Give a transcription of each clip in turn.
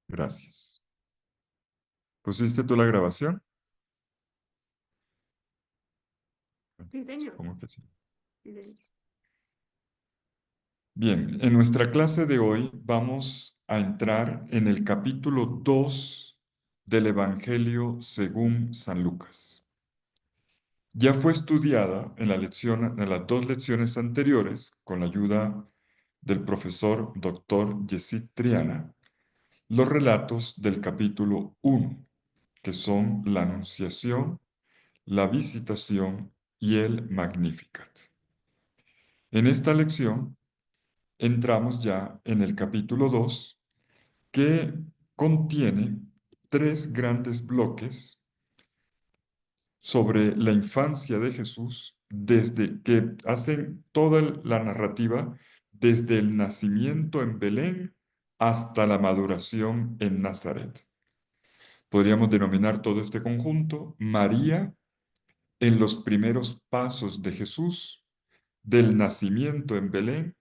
Gracias. ¿Pusiste tú la grabación? Sí, señor. Supongo que sí. Sí, señor. Bien, en nuestra clase de hoy vamos a entrar en el capítulo 2 del Evangelio según San Lucas. Ya fue estudiada en las dos lecciones anteriores, con la ayuda del profesor doctor Yesid Triana, los relatos del capítulo 1, que son la Anunciación, la Visitación y el Magnificat. En esta lección entramos ya en el capítulo 2, que contiene tres grandes bloques sobre la infancia de Jesús, desde que hacen toda la narrativa desde el nacimiento en Belén hasta la maduración en Nazaret. Podríamos denominar todo este conjunto María en los primeros pasos de Jesús, del nacimiento en Belén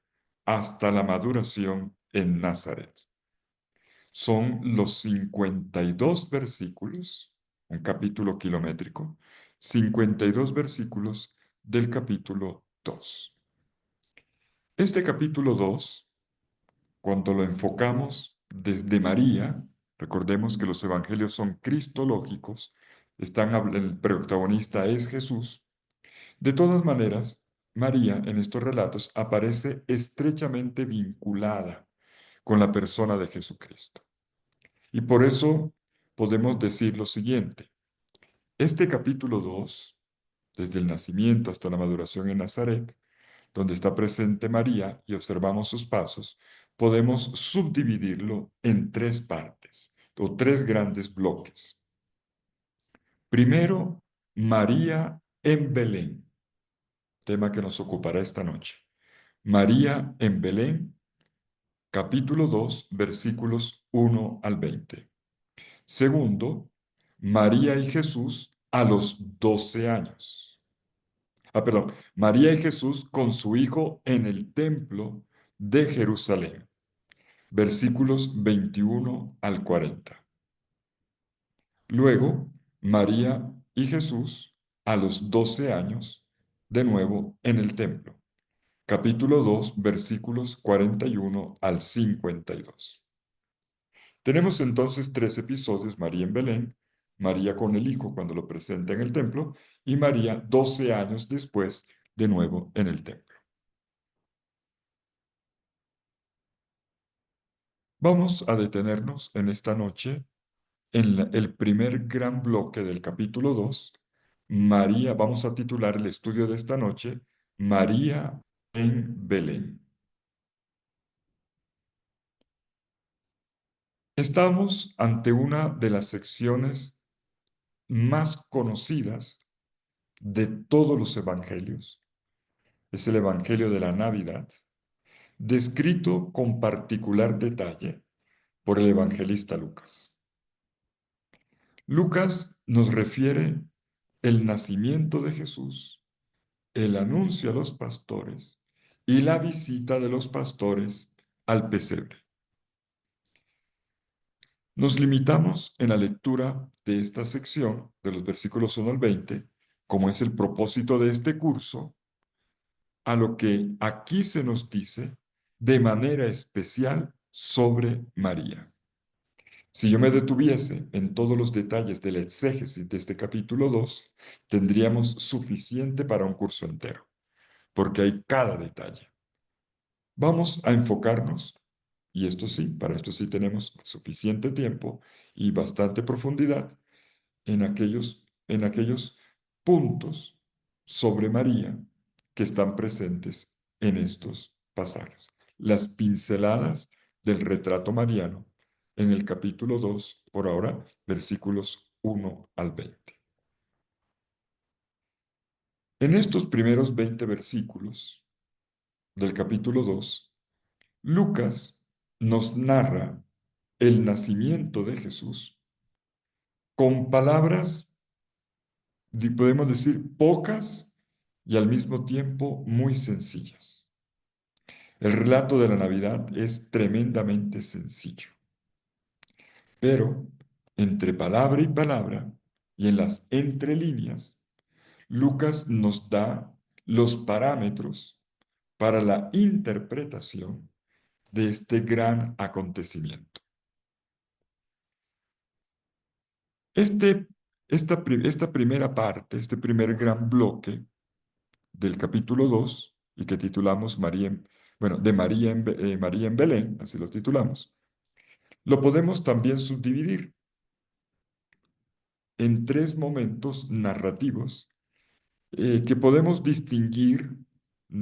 hasta la maduración en Nazaret. Son los 52 versículos, un capítulo kilométrico, 52 versículos del capítulo 2. Este capítulo 2, cuando lo enfocamos desde María, recordemos que los evangelios son cristológicos, el protagonista es Jesús. De todas maneras, María en estos relatos aparece estrechamente vinculada con la persona de Jesucristo. Y por eso podemos decir lo siguiente. Este capítulo 2, desde el nacimiento hasta la maduración en Nazaret, donde está presente María y observamos sus pasos, podemos subdividirlo en tres partes o tres grandes bloques. Primero, María en Belén, tema que nos ocupará esta noche. María en Belén, capítulo 2, versículos 1 al 20. Segundo, María y Jesús a los 12 años. Perdón, María y Jesús con su hijo en el templo de Jerusalén. Versículos 21 al 40. Luego, María y Jesús a los 12 años, de nuevo en el templo. Capítulo 2, versículos 41 al 52. Tenemos entonces tres episodios: María en Belén, María con el Hijo cuando lo presenta en el templo y María 12 años después, de nuevo en el templo. Vamos a detenernos en esta noche en el primer gran bloque del capítulo 2. María, vamos a titular el estudio de esta noche, María en Belén. Estamos ante una de las secciones más conocidas de todos los evangelios. Es el Evangelio de la Navidad, descrito con particular detalle por el evangelista Lucas. Lucas nos refiere el nacimiento de Jesús, el anuncio a los pastores y la visita de los pastores al pesebre. Nos limitamos en la lectura de esta sección, de los versículos 1 al 20, como es el propósito de este curso, a lo que aquí se nos dice de manera especial sobre María. Si yo me detuviese en todos los detalles de la exégesis de este capítulo 2, tendríamos suficiente para un curso entero, porque hay cada detalle. Vamos a enfocarnos, y esto sí, para esto sí tenemos suficiente tiempo y bastante profundidad, en aquellos puntos sobre María que están presentes en estos pasajes. Las pinceladas del retrato mariano en el capítulo 2, por ahora, versículos 1 al 20. En estos primeros 20 versículos del capítulo 2, Lucas nos narra el nacimiento de Jesús con palabras, podemos decir, pocas y al mismo tiempo muy sencillas. El relato de la Navidad es tremendamente sencillo. Pero entre palabra y palabra y en las entrelíneas, Lucas nos da los parámetros para la interpretación de este gran acontecimiento. Este, esta primera parte, este primer gran bloque del capítulo 2 y que titulamos de María en Belén, así lo titulamos, lo podemos también subdividir en tres momentos narrativos que podemos distinguir,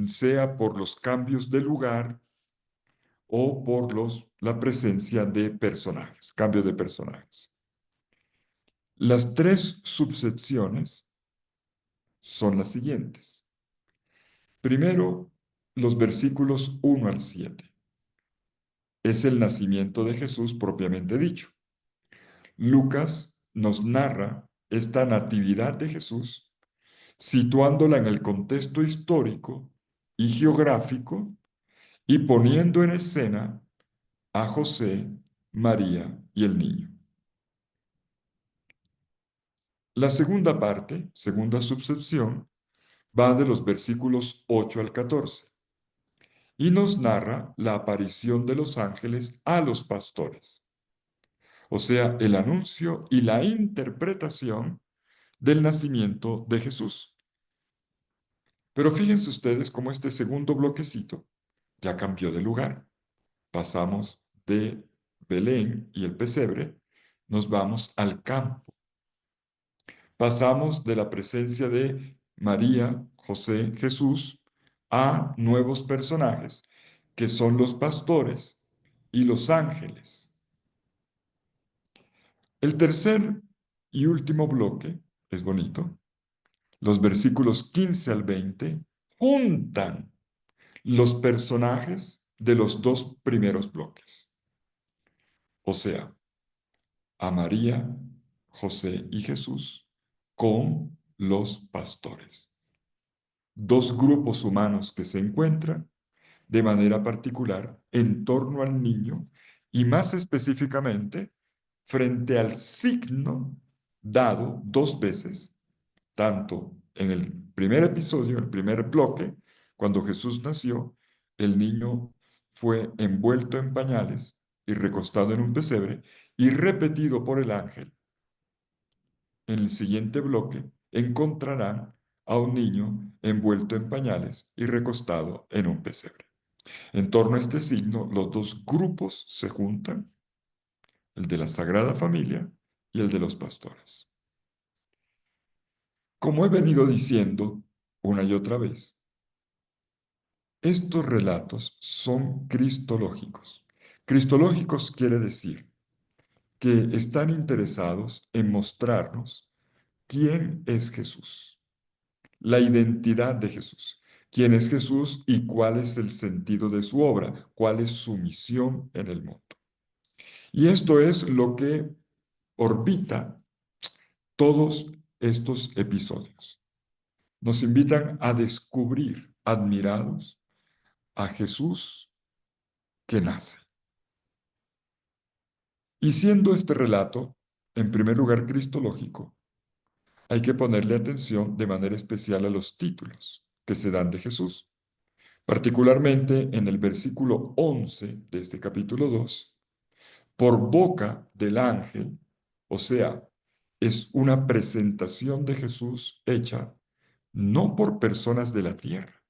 sea por los cambios de lugar o por la presencia de personajes, cambio de personajes. Las tres subsecciones son las siguientes. Primero, los versículos 1 al 7. Es el nacimiento de Jesús propiamente dicho. Lucas nos narra esta natividad de Jesús, situándola en el contexto histórico y geográfico y poniendo en escena a José, María y el niño. La segunda parte, segunda subsección, va de los versículos 8 al 14 y nos narra la aparición de los ángeles a los pastores, o sea, el anuncio y la interpretación del nacimiento de Jesús. Pero fíjense ustedes cómo este segundo bloquecito ya cambió de lugar. Pasamos de Belén y el pesebre, nos vamos al campo. Pasamos de la presencia de María, José, Jesús, a nuevos personajes, que son los pastores y los ángeles. El tercer y último bloque es bonito. Los versículos 15 al 20 juntan los personajes de los dos primeros bloques. O sea, a María, José y Jesús con los pastores. Dos grupos humanos que se encuentran de manera particular en torno al niño y más específicamente frente al signo dado dos veces, tanto en el primer episodio, el primer bloque, cuando Jesús nació, el niño fue envuelto en pañales y recostado en un pesebre y repetido por el ángel. En el siguiente bloque encontrarán a un niño envuelto en pañales y recostado en un pesebre. En torno a este signo, los dos grupos se juntan, el de la Sagrada Familia y el de los pastores. Como he venido diciendo una y otra vez, estos relatos son cristológicos. Cristológicos quiere decir que están interesados en mostrarnos quién es Jesús, la identidad de Jesús, quién es Jesús y cuál es el sentido de su obra, cuál es su misión en el mundo. Y esto es lo que orbita todos estos episodios. Nos invitan a descubrir, admirados, a Jesús que nace. Y siendo este relato, en primer lugar, cristológico, hay que ponerle atención de manera especial a los títulos que se dan de Jesús. Particularmente en el versículo 11 de este capítulo 2, por boca del ángel, o sea, es una presentación de Jesús hecha no por personas de la tierra,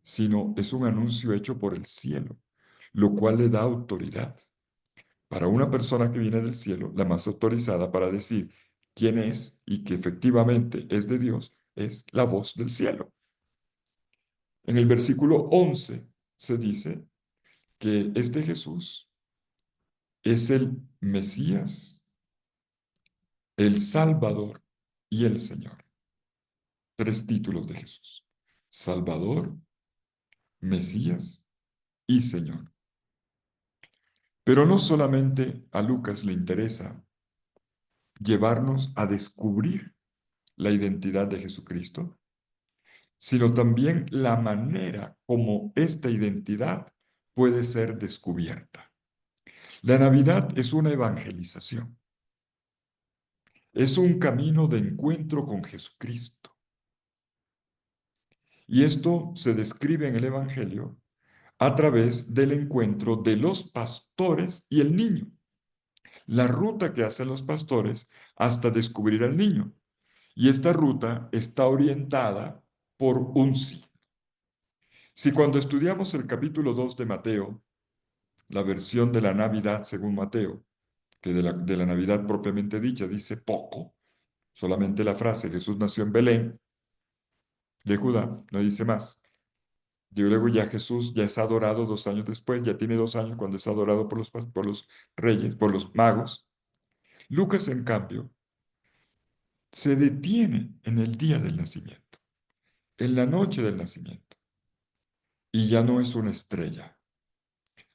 sino es un anuncio hecho por el cielo, lo cual le da autoridad. Para una persona que viene del cielo, la más autorizada para decir quién es y que efectivamente es de Dios, es la voz del cielo. En el versículo 11 se dice que este Jesús es el Mesías, el Salvador y el Señor. Tres títulos de Jesús: Salvador, Mesías y Señor. Pero no solamente a Lucas le interesa llevarnos a descubrir la identidad de Jesucristo, sino también la manera como esta identidad puede ser descubierta. La Navidad es una evangelización, es un camino de encuentro con Jesucristo. Y esto se describe en el Evangelio a través del encuentro de los pastores y el niño, la ruta que hacen los pastores hasta descubrir al niño. Y esta ruta está orientada por un sí. Si cuando estudiamos el capítulo 2 de Mateo, la versión de la Navidad según Mateo, que de la Navidad propiamente dicha dice poco, solamente la frase Jesús nació en Belén de Judá, no dice más. Y luego ya Jesús ya es adorado 2 años después, ya tiene 2 años cuando es adorado por los reyes, por los magos. Lucas, en cambio, se detiene en el día del nacimiento, en la noche del nacimiento, y ya no es una estrella,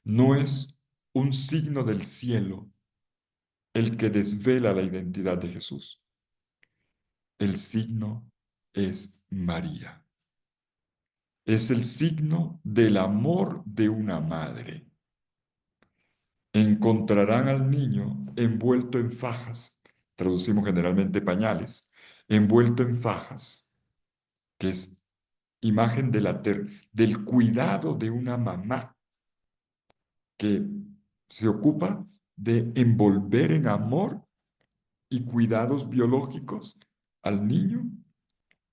no es un signo del cielo el que desvela la identidad de Jesús. El signo es María. Es el signo del amor de una madre. Encontrarán al niño envuelto en fajas, traducimos generalmente pañales, envuelto en fajas, que es imagen del cuidado de una mamá que se ocupa de envolver en amor y cuidados biológicos al niño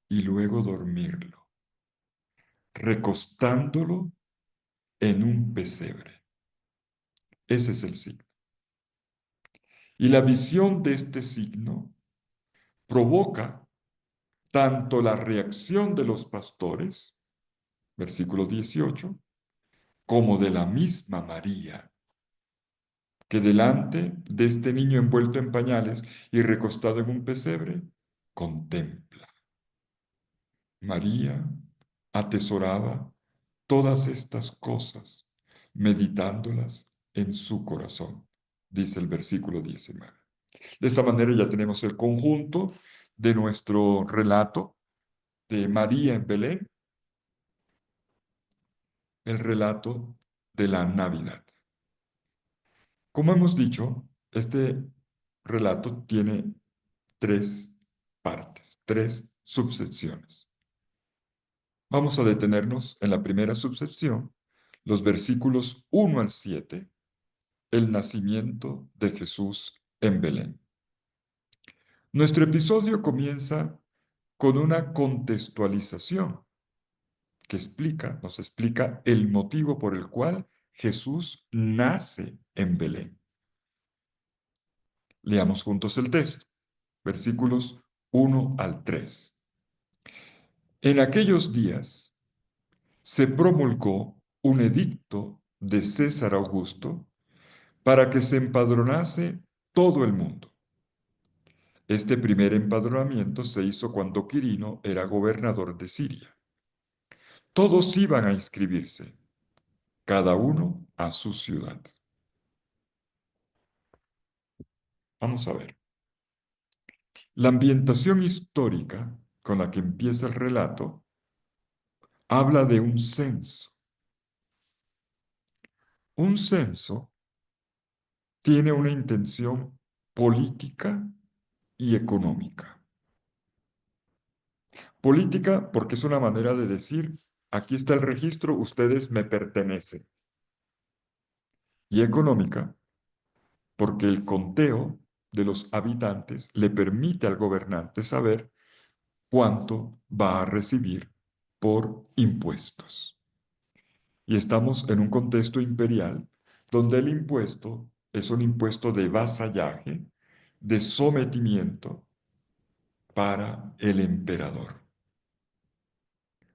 y luego dormirlo, recostándolo en un pesebre. Ese es el signo. Y la visión de este signo provoca tanto la reacción de los pastores, versículo 18, como de la misma María, que delante de este niño envuelto en pañales y recostado en un pesebre, contempla. María atesoraba todas estas cosas, meditándolas en su corazón, dice el versículo 19. De esta manera ya tenemos el conjunto de nuestro relato de María en Belén, el relato de la Navidad. Como hemos dicho, este relato tiene 3 partes, 3 subsecciones. Vamos a detenernos en la primera subsección, los versículos 1 al 7, el nacimiento de Jesús en Belén. Nuestro episodio comienza con una contextualización que nos explica el motivo por el cual Jesús nace en Belén. Leamos juntos el texto, versículos 1 al 3. En aquellos días se promulgó un edicto de César Augusto para que se empadronase todo el mundo. Este primer empadronamiento se hizo cuando Quirino era gobernador de Siria. Todos iban a inscribirse, cada uno a su ciudad. Vamos a ver. La ambientación histórica con la que empieza el relato habla de un censo. Un censo tiene una intención política y económica. Política porque es una manera de decir, aquí está el registro, ustedes me pertenecen. Y económica porque el conteo de los habitantes le permite al gobernante saber cuánto va a recibir por impuestos. Y estamos en un contexto imperial donde el impuesto es un impuesto de vasallaje, de sometimiento para el emperador.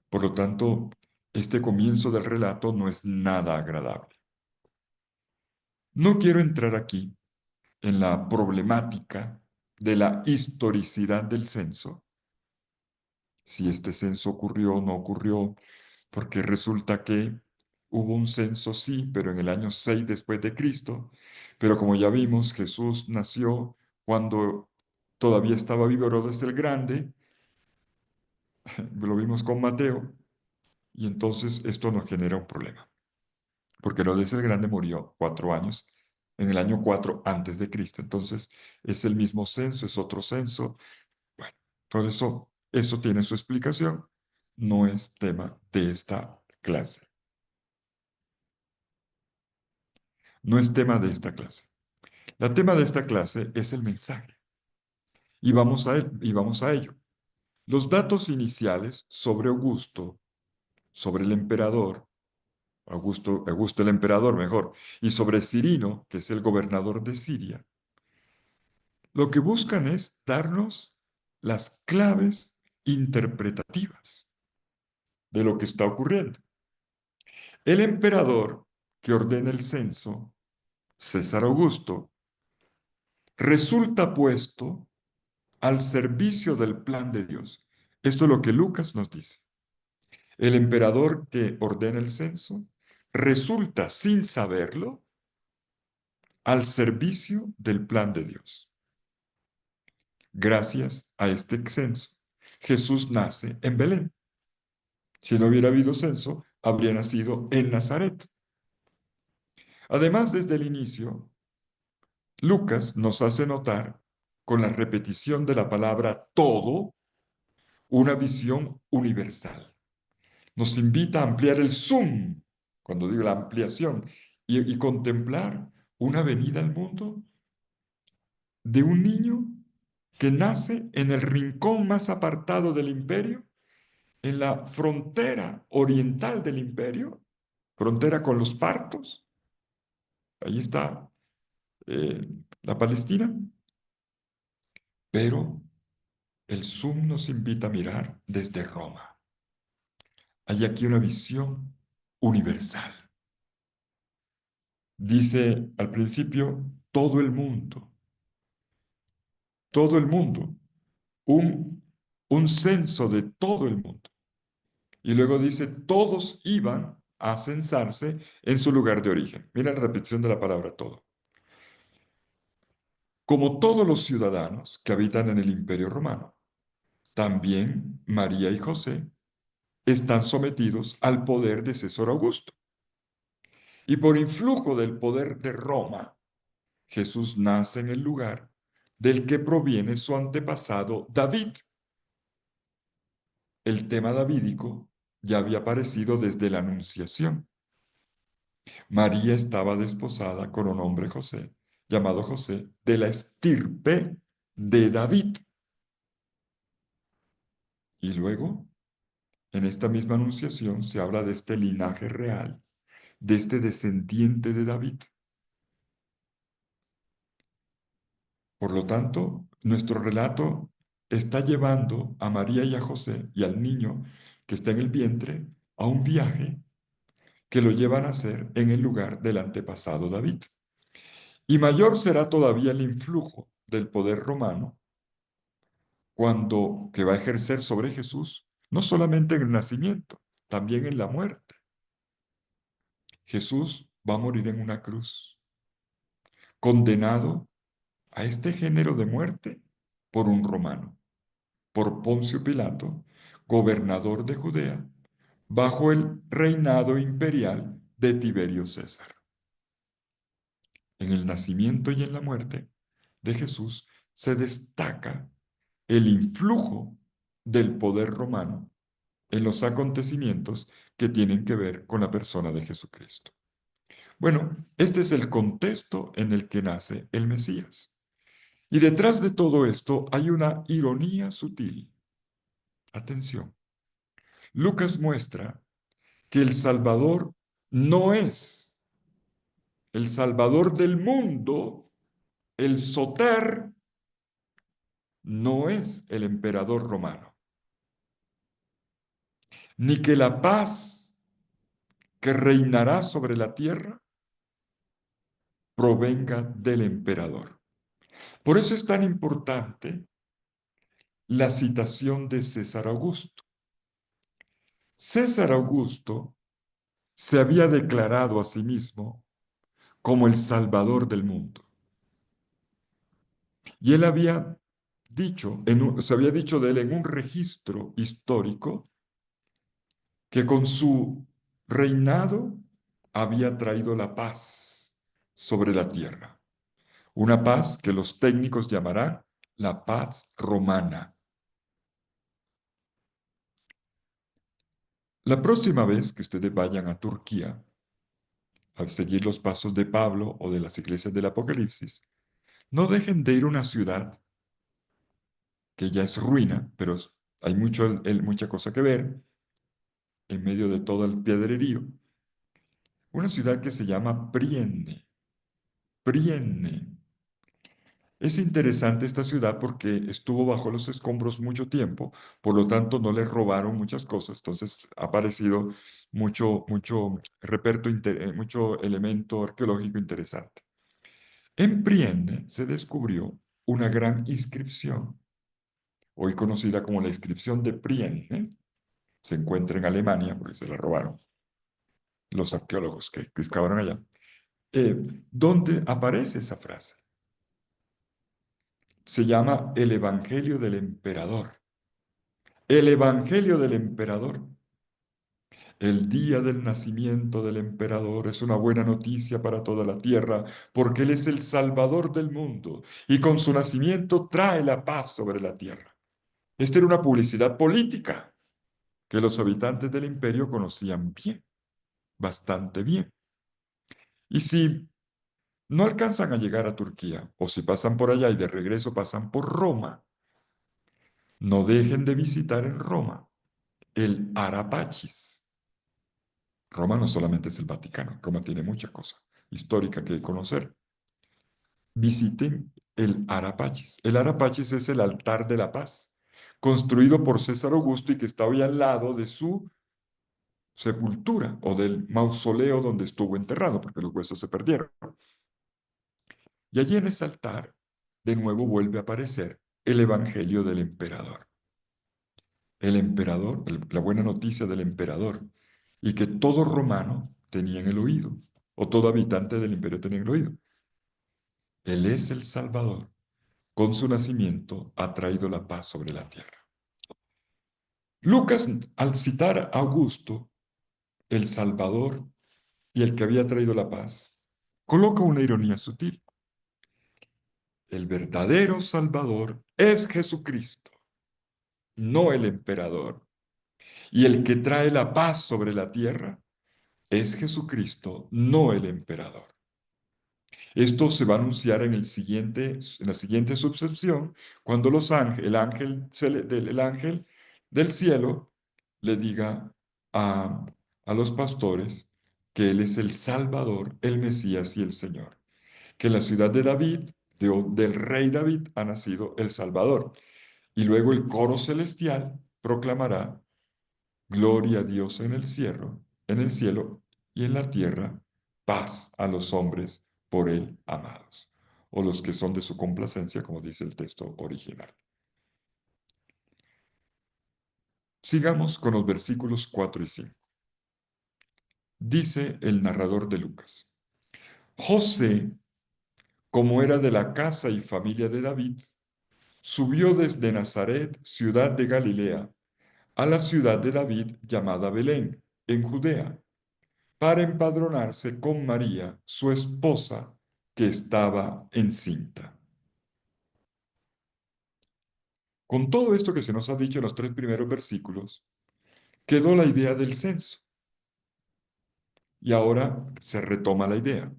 Por lo tanto, este comienzo del relato no es nada agradable. No quiero entrar aquí en la problemática de la historicidad del censo, si este censo ocurrió o no ocurrió, porque resulta que hubo un censo, sí, pero en el año 6 después de Cristo, pero como ya vimos, Jesús nació cuando todavía estaba vivo Herodes el Grande, lo vimos con Mateo, y entonces esto nos genera un problema, porque Herodes el Grande murió 4 años en el año 4 antes de Cristo. Entonces, es el mismo censo, es otro censo. Bueno, todo eso tiene su explicación. No es tema de esta clase. No es tema de esta clase. El tema de esta clase es el mensaje. Y vamos a ello. Los datos iniciales sobre Augusto, sobre el emperador, Augusto el emperador mejor, y sobre Cirino, que es el gobernador de Siria, lo que buscan es darnos las claves interpretativas de lo que está ocurriendo. El emperador que ordena el censo, César Augusto, resulta puesto al servicio del plan de Dios. Esto es lo que Lucas nos dice. El emperador que ordena el censo resulta, sin saberlo, al servicio del plan de Dios. Gracias a este censo, Jesús nace en Belén. Si no hubiera habido censo, habría nacido en Nazaret. Además, desde el inicio, Lucas nos hace notar, con la repetición de la palabra todo, una visión universal. Nos invita a ampliar el zoom, cuando digo la ampliación, y contemplar una venida al mundo de un niño que nace en el rincón más apartado del imperio, en la frontera oriental del imperio, frontera con los partos. Ahí está eh, la Palestina. Pero el zoom nos invita a mirar desde Roma. Hay aquí una visión universal. Dice al principio, todo el mundo, un, un censo de todo el mundo. Y luego dice, todos iban a censarse en su lugar de origen. Mira la repetición de la palabra todo. Como todos los ciudadanos que habitan en el Imperio Romano, también María y José están sometidos al poder de César Augusto. Y por influjo del poder de Roma, Jesús nace en el lugar del que proviene su antepasado David. El tema davídico ya había aparecido desde la Anunciación. María estaba desposada con un hombre José, llamado José, de la estirpe de David. Y luego, en esta misma Anunciación, se habla de este linaje real, de este descendiente de David. Por lo tanto, nuestro relato está llevando a María y a José y al niño que está en el vientre a un viaje que lo llevan a hacer en el lugar del antepasado David. Y mayor será todavía el influjo del poder romano cuando que va a ejercer sobre Jesús, no solamente en el nacimiento, también en la muerte. Jesús va a morir en una cruz, condenado a este género de muerte por un romano, por Poncio Pilato, gobernador de Judea, bajo el reinado imperial de Tiberio César. En el nacimiento y en la muerte de Jesús se destaca el influjo del poder romano en los acontecimientos que tienen que ver con la persona de Jesucristo. Bueno, este es el contexto en el que nace el Mesías. Y detrás de todo esto hay una ironía sutil. Atención. Lucas muestra que el Salvador no es el Salvador del mundo, el Soter no es el emperador romano, ni que la paz que reinará sobre la tierra provenga del emperador. Por eso es tan importante la citación de César Augusto. César Augusto se había declarado a sí mismo como el Salvador del mundo. Y él había dicho, se había dicho de él en un registro histórico que con su reinado había traído la paz sobre la tierra. Una paz que los técnicos llamarán la paz romana. La próxima vez que ustedes vayan a Turquía a seguir los pasos de Pablo o de las iglesias del Apocalipsis, no dejen de ir a una ciudad que ya es ruina, pero hay mucha cosa que ver en medio de todo el piedrerío. Una ciudad que se llama Priene. Priene. Es interesante esta ciudad porque estuvo bajo los escombros mucho tiempo, por lo tanto no le robaron muchas cosas, entonces ha aparecido mucho elemento arqueológico interesante. En Priene se descubrió una gran inscripción, hoy conocida como la inscripción de Priene. Se encuentra en Alemania, porque se la robaron los arqueólogos que excavaron allá, eh, donde aparece esa frase. Se llama el Evangelio del Emperador. El Evangelio del Emperador. El día del nacimiento del emperador es una buena noticia para toda la tierra, porque él es el Salvador del mundo y con su nacimiento trae la paz sobre la tierra. Esta era una publicidad política que los habitantes del imperio conocían bien, bastante bien. Y si no alcanzan a llegar a Turquía, o si pasan por allá y de regreso pasan por Roma, no dejen de visitar en Roma el Arapachis. Roma no solamente es el Vaticano, Roma tiene mucha cosa histórica que conocer. Visiten el Arapachis. El Arapachis es el altar de la paz, construido por César Augusto y que está hoy al lado de su sepultura o del mausoleo donde estuvo enterrado, porque los huesos se perdieron. Y allí en ese altar, de nuevo vuelve a aparecer el Evangelio del Emperador. El emperador, la buena noticia del emperador, y que todo romano tenía en el oído, o todo habitante del imperio tenía en el oído. Él es el Salvador. Con su nacimiento ha traído la paz sobre la tierra. Lucas, al citar a Augusto, el Salvador y el que había traído la paz, coloca una ironía sutil. El verdadero Salvador es Jesucristo, no el emperador. Y el que trae la paz sobre la tierra es Jesucristo, no el emperador. Esto se va a anunciar en la siguiente subsección, cuando el ángel del cielo le diga a, a los pastores que Él es el Salvador, el Mesías y el Señor. Que en la ciudad de David, del rey David, ha nacido el Salvador. Y luego el coro celestial proclamará gloria a Dios en el cielo y en la tierra, paz a los hombres por él amados, o los que son de su complacencia, como dice el texto original. Sigamos con los versículos 4 y 5. Dice el narrador de Lucas: José, como era de la casa y familia de David, subió desde Nazaret, ciudad de Galilea, a la ciudad de David llamada Belén, en Judea, para empadronarse con María, su esposa, que estaba encinta. Con todo esto que se nos ha dicho en los tres primeros versículos, quedó la idea del censo. Y ahora se retoma la idea.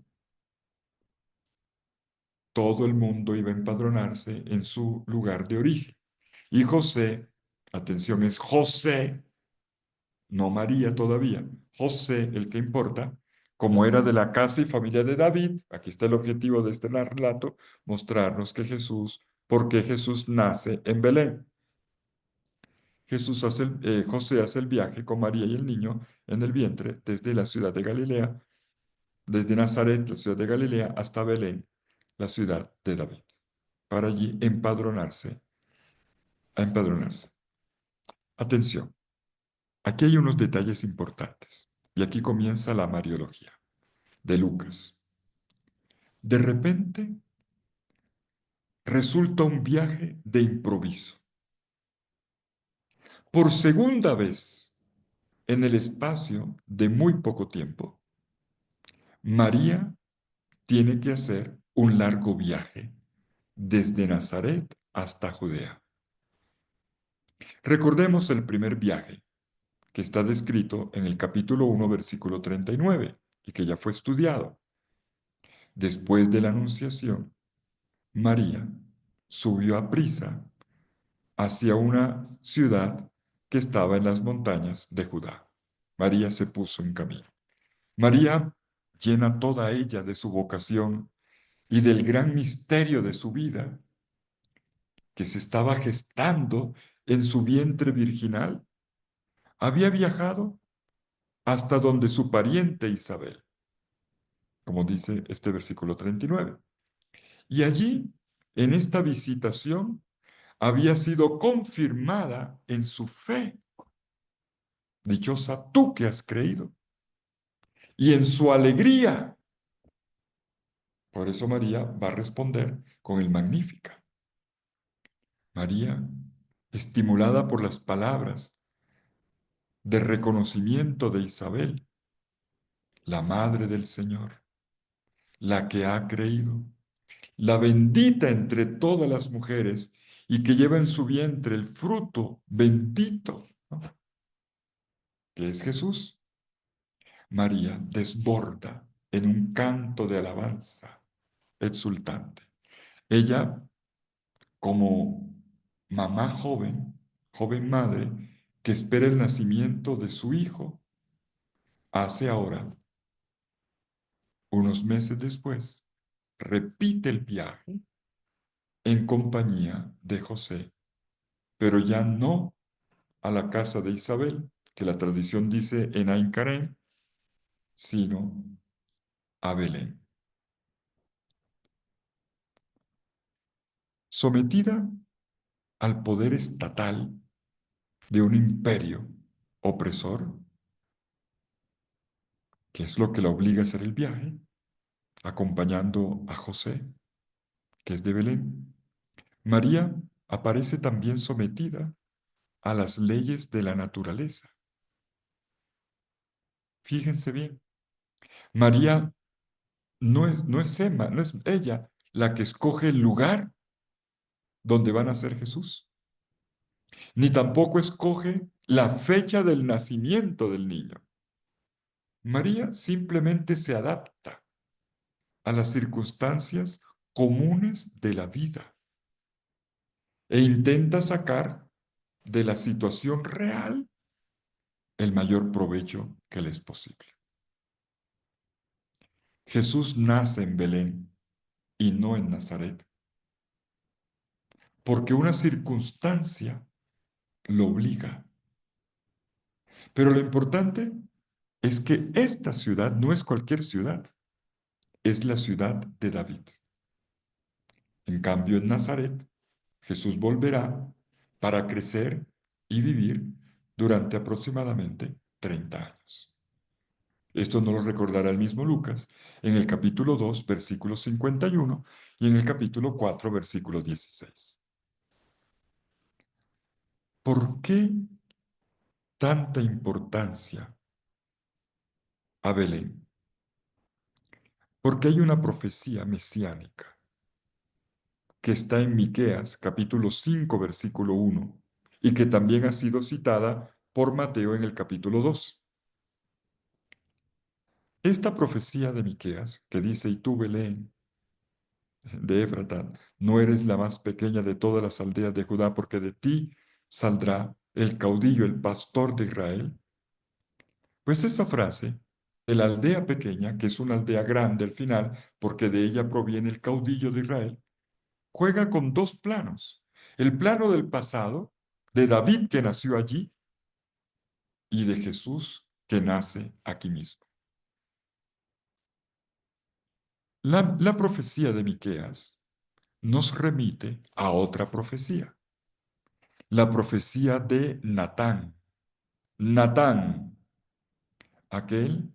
Todo el mundo iba a empadronarse en su lugar de origen. Y José, atención, es José, no María todavía, José, el que importa, como era de la casa y familia de David, aquí está el objetivo de este relato, mostrarnos que por qué Jesús nace en Belén. José hace el viaje con María y el niño en el vientre desde la ciudad de Galilea, desde Nazaret, la ciudad de Galilea, hasta Belén, la ciudad de David, para allí empadronarse. Atención, aquí hay unos detalles importantes, y aquí comienza la Mariología de Lucas. De repente, resulta un viaje de improviso. Por segunda vez, en el espacio de muy poco tiempo, María tiene que hacer un largo viaje desde Nazaret hasta Judea. Recordemos el primer viaje, que está descrito en el capítulo 1, versículo 39, y que ya fue estudiado. Después de la Anunciación, María subió a prisa hacia una ciudad que estaba en las montañas de Judá. María se puso en camino. María, llena toda ella de su vocación y del gran misterio de su vida, que se estaba gestando en su vientre virginal, había viajado hasta donde su pariente Isabel, como dice este versículo 39. Y allí, en esta visitación, había sido confirmada en su fe. Dichosa tú que has creído. Y en su alegría. Por eso María va a responder con el Magnífica. María, estimulada por las palabras de reconocimiento de Isabel, la Madre del Señor, la que ha creído, la bendita entre todas las mujeres y que lleva en su vientre el fruto bendito, ¿no?, que es Jesús. María desborda en un canto de alabanza exultante. Ella, como mamá joven, joven madre, que espera el nacimiento de su hijo, hace ahora, unos meses después, repite el viaje en compañía de José, pero ya no a la casa de Isabel, que la tradición dice en Ain Carén, sino a Belén. Sometida al poder estatal de un imperio opresor, que es lo que la obliga a hacer el viaje, acompañando a José, que es de Belén. María aparece también sometida a las leyes de la naturaleza. Fíjense bien, María no es ella la que escoge el lugar donde va a nacer Jesús, ni tampoco escoge la fecha del nacimiento del niño. María simplemente se adapta a las circunstancias comunes de la vida e intenta sacar de la situación real el mayor provecho que le es posible. Jesús nace en Belén y no en Nazaret, porque una circunstancia lo obliga. Pero lo importante es que esta ciudad no es cualquier ciudad, es la ciudad de David. En cambio, en Nazaret, Jesús volverá para crecer y vivir durante aproximadamente 30 años. Esto nos lo recordará el mismo Lucas en el capítulo 2, versículo 51 y en el capítulo 4, versículo 16. ¿Por qué tanta importancia a Belén? Porque hay una profecía mesiánica que está en Miqueas, capítulo 5, versículo 1, y que también ha sido citada por Mateo en el capítulo 2. Esta profecía de Miqueas, que dice, y tú, Belén, de Éfrata, no eres la más pequeña de todas las aldeas de Judá, porque de ti saldrá el caudillo, el pastor de Israel. Pues esa frase, de la aldea pequeña, que es una aldea grande al final, porque de ella proviene el caudillo de Israel, juega con dos planos. El plano del pasado, de David que nació allí, y de Jesús que nace aquí mismo. La profecía de Miqueas nos remite a otra profecía, la profecía de Natán. Natán, aquel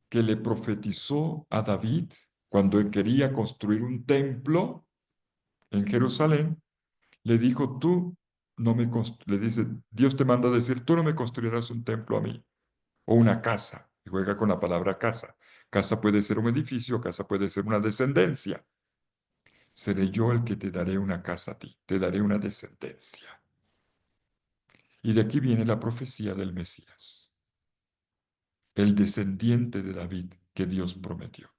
que le profetizó a David cuando él quería construir un templo en Jerusalén, le dijo, tú no me le dice, Dios te manda a decir, tú no me construirás un templo a mí, o una casa, y juega con la palabra casa, Casa puede ser un edificio, casa puede ser una descendencia. Seré yo el que te daré una casa a ti, te daré una descendencia. Y de aquí viene la profecía del Mesías, el descendiente de David que Dios prometió.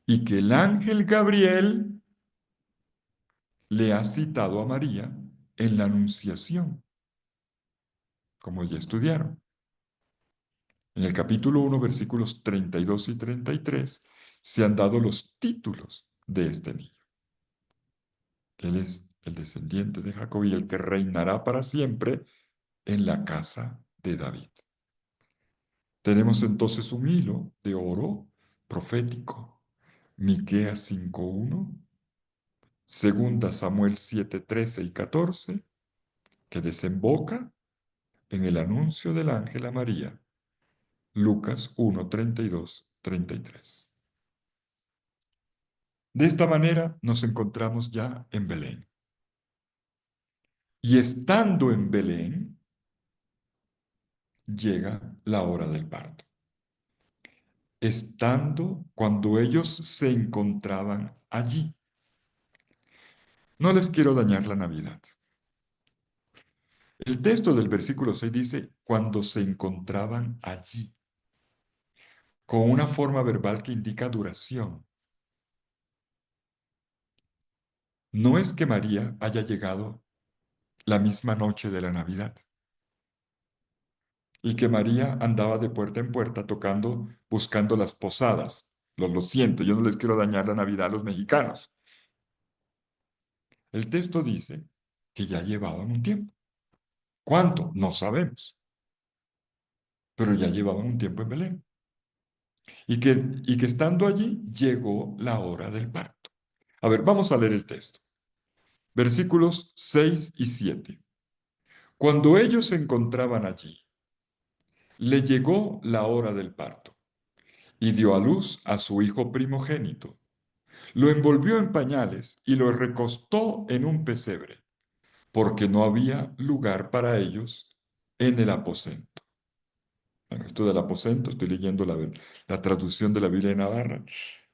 Y que el ángel Gabriel le ha citado a María en la Anunciación, como ya estudiaron. En el capítulo 1, versículos 32 y 33, se han dado los títulos de este niño. Él es el descendiente de Jacob y el que reinará para siempre en la casa de David. Tenemos entonces un hilo de oro profético. Miqueas 5:1, segunda Samuel 7:13 y 14, que desemboca en el anuncio del ángel a María, Lucas 1:32, 33. De esta manera nos encontramos ya en Belén. Y estando en Belén, llega la hora del parto. Estando cuando ellos se encontraban allí. No les quiero dañar la Navidad. El texto del versículo 6 dice, cuando se encontraban allí, con una forma verbal que indica duración. No es que María haya llegado la misma noche de la Navidad y que María andaba de puerta en puerta tocando, buscando las posadas. Lo siento, yo no les quiero dañar la Navidad a los mexicanos. El texto dice que ya llevaban un tiempo. ¿Cuánto? No sabemos, pero ya llevaban un tiempo en Belén. Y que estando allí llegó la hora del parto. A ver, vamos a leer el texto. Versículos 6 y 7. Cuando ellos se encontraban allí, le llegó la hora del parto y dio a luz a su hijo primogénito. Lo envolvió en pañales y lo recostó en un pesebre, porque no había lugar para ellos en el aposento. Bueno, esto del aposento, estoy leyendo la traducción de la Biblia de Navarra.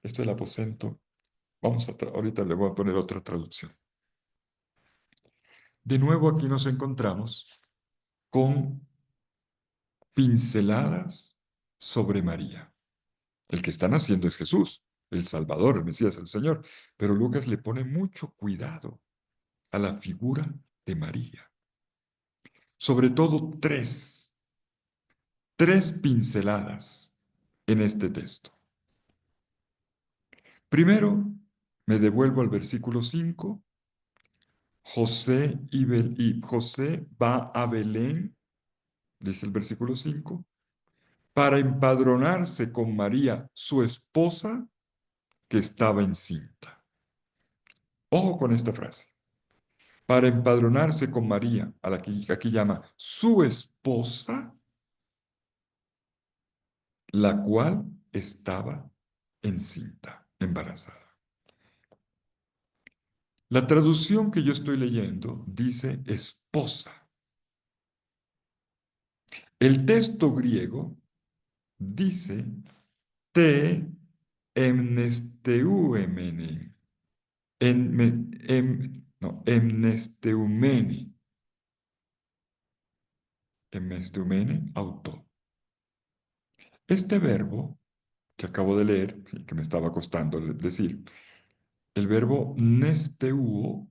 Esto del aposento, ahorita le voy a poner otra traducción. De nuevo aquí nos encontramos con pinceladas sobre María. El que está naciendo es Jesús, el Salvador, el Mesías, el Señor. Pero Lucas le pone mucho cuidado a la figura de María. Sobre todo tres pinceladas en este texto. Primero, me devuelvo al versículo 5. José va a Belén, dice el versículo 5, para empadronarse con María, su esposa, que estaba encinta. Ojo con esta frase. Para empadronarse con María, a la que aquí llama su esposa, la cual estaba encinta, embarazada. La traducción que yo estoy leyendo dice esposa. El texto griego dice te emnesteuemene, emnesteumene, auto. Este verbo que acabo de leer y que me estaba costando decir, el verbo nesteuo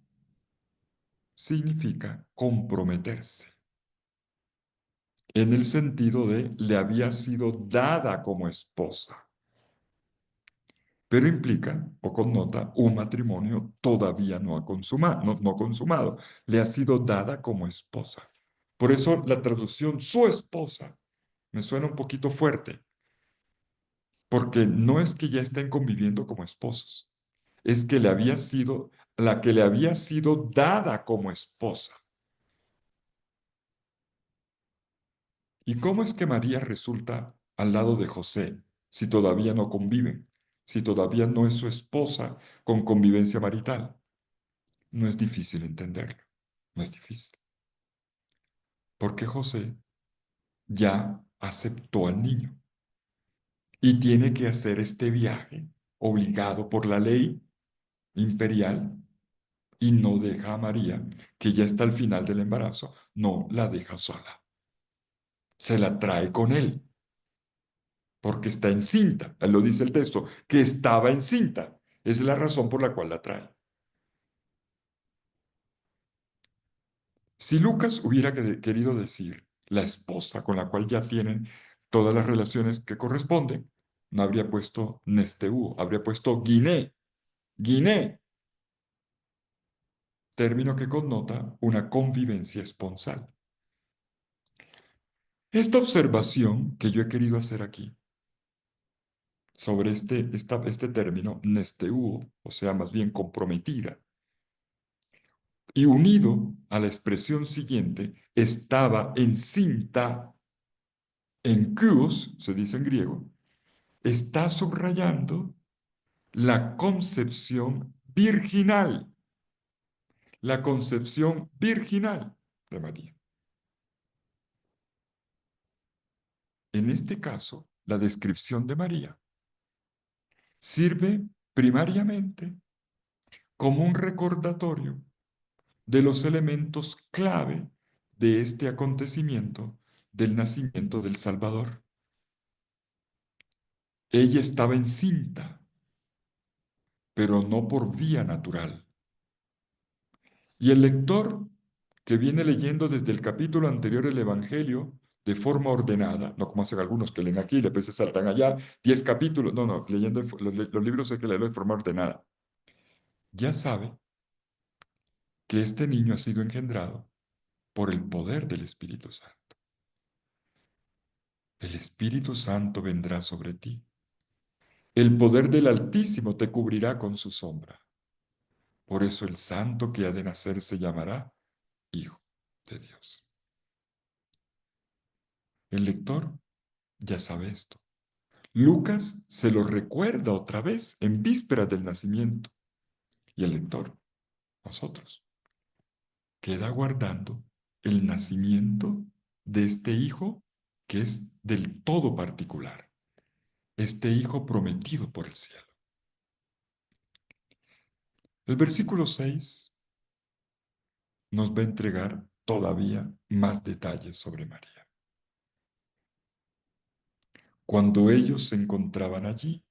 significa comprometerse, en el sentido de le había sido dada como esposa, pero implica o connota un matrimonio todavía no consumado, le ha sido dada como esposa. Por eso la traducción su esposa me suena un poquito fuerte, porque no es que ya estén conviviendo como esposos, es que la que le había sido dada como esposa. ¿Y cómo es que María resulta al lado de José si todavía no conviven, si todavía no es su esposa con convivencia marital? No es difícil entenderlo, no es difícil. Porque José ya aceptó al niño. y tiene que hacer este viaje obligado por la ley imperial y no deja a María, que ya está al final del embarazo, no la deja sola. Se la trae con él, porque está encinta. Él lo dice el texto, que estaba encinta. Esa es la razón por la cual la trae. Si Lucas hubiera querido decir la esposa con la cual ya tienen todas las relaciones que corresponden, no habría puesto Nesteu, habría puesto Guiné, Guiné, término que connota una convivencia esponsal. Esta observación que yo he querido hacer aquí sobre este término, Nesteu, o sea, más bien comprometida, y unido a la expresión siguiente, estaba encinta, en kyos, se dice en griego, está subrayando la concepción virginal de María. En este caso, la descripción de María sirve primariamente como un recordatorio de los elementos clave de este acontecimiento del nacimiento del Salvador. Ella estaba encinta, pero no por vía natural. Y el lector que viene leyendo desde el capítulo anterior el Evangelio de forma ordenada, no como hacen algunos que leen aquí y después se saltan allá, 10 capítulos, no, leyendo los libros hay que leerlo de forma ordenada, ya sabe que este niño ha sido engendrado por el poder del Espíritu Santo. El Espíritu Santo vendrá sobre ti. El poder del Altísimo te cubrirá con su sombra. Por eso el santo que ha de nacer se llamará Hijo de Dios. El lector ya sabe esto. Lucas se lo recuerda otra vez en vísperas del nacimiento. Y el lector, nosotros, queda guardando el nacimiento de este hijo que es del todo particular, este hijo prometido por el cielo. El versículo 6 nos va a entregar todavía más detalles sobre María. Cuando ellos se encontraban allí,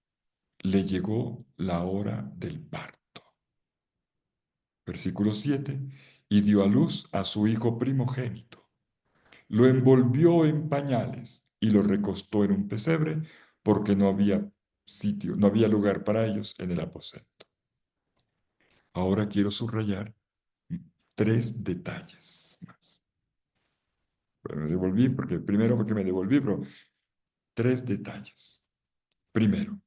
le llegó la hora del parto. Versículo 7. Y dio a luz a su hijo primogénito. Lo envolvió en pañales y lo recostó en un pesebre porque no había sitio, no había lugar para ellos en el aposento. Ahora quiero subrayar 3 detalles más. Pero me devolví porque primero porque me devolví, pero 3 detalles. Primero,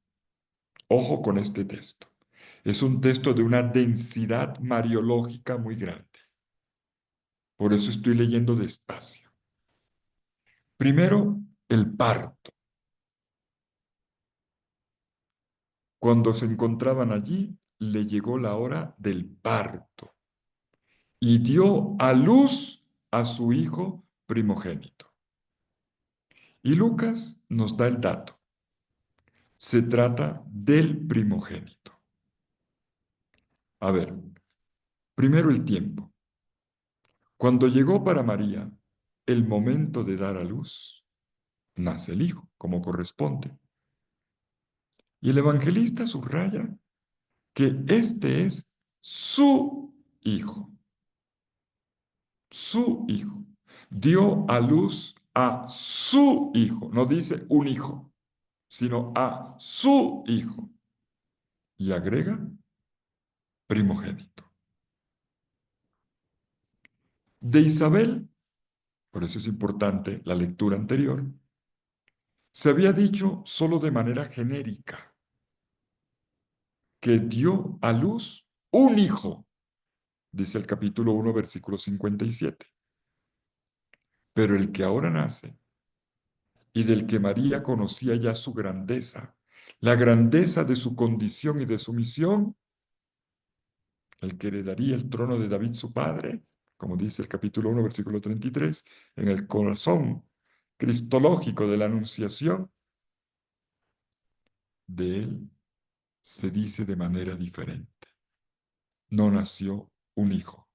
ojo con este texto. Es un texto de una densidad mariológica muy grande. Por eso estoy leyendo despacio. Primero, el parto. Cuando se encontraban allí, le llegó la hora del parto y dio a luz a su hijo primogénito. Y Lucas nos da el dato. Se trata del primogénito. A ver, primero el tiempo. Cuando llegó para María el momento de dar a luz, nace el hijo, como corresponde. Y el evangelista subraya que este es su hijo, su hijo. Dio a luz a su hijo, no dice un hijo, sino a su hijo. Y agrega primogénito. De Isabel, por eso es importante la lectura anterior, se había dicho solo de manera genérica que dio a luz un hijo, dice el capítulo 1, versículo 57. Pero el que ahora nace y del que María conocía ya su grandeza, la grandeza de su condición y de su misión, el que heredaría el trono de David su padre, como dice el capítulo 1, versículo 33, en el corazón cristológico de la Anunciación, de él se dice de manera diferente. No nació un hijo,